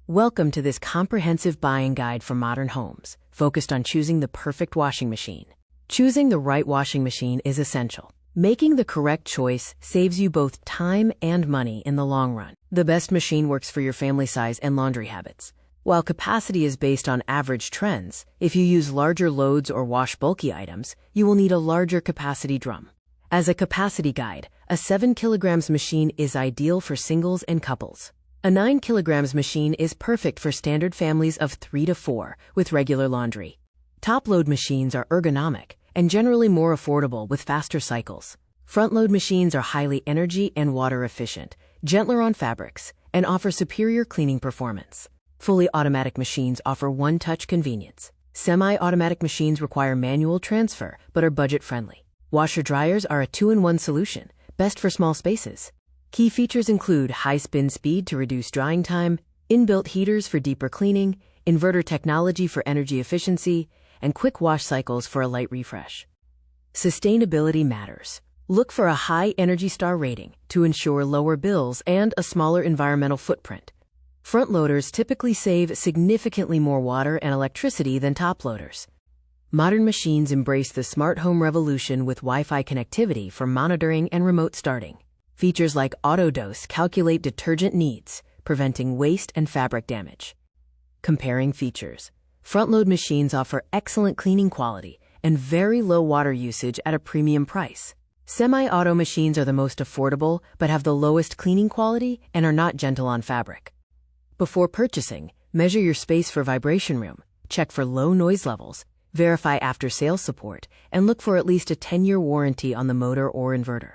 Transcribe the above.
Welcome to this comprehensive buying guide for modern homes, focused on choosing the perfect washing machine. Choosing the right washing machine is essential. Making the correct choice saves you both time and money in the long run. The best machine works for your family size and laundry habits. While capacity is based on average trends, if you use larger loads or wash bulky items, you will need a larger capacity drum. As a capacity guide, a 7 kilograms machine is ideal for singles and couples. A 9 kilograms machine is perfect for standard families of 3 to 4 with regular laundry. Top-load machines are ergonomic and generally more affordable with faster cycles. Front-load machines are highly energy and water efficient, gentler on fabrics, and offer superior cleaning performance. Fully automatic machines offer one-touch convenience. Semi-automatic machines require manual transfer but are budget-friendly. Washer-dryers are a 2-in-1 solution, best for small spaces. Key features include high spin speed to reduce drying time, inbuilt heaters for deeper cleaning, inverter technology for energy efficiency, and quick wash cycles for a light refresh. Sustainability matters. Look for a high Energy Star rating to ensure lower bills and a smaller environmental footprint. Front loaders typically save significantly more water and electricity than top loaders. Modern machines embrace the smart home revolution with Wi-Fi connectivity for monitoring and remote starting. Features like auto dose calculate detergent needs, preventing waste and fabric damage. Comparing features. Front-load machines offer excellent cleaning quality and very low water usage at a premium price. Semi-auto machines are the most affordable but have the lowest cleaning quality and are not gentle on fabric. Before purchasing, measure your space for vibration room, check for low noise levels, verify after-sales support, and look for at least a 10-year warranty on the motor or inverter.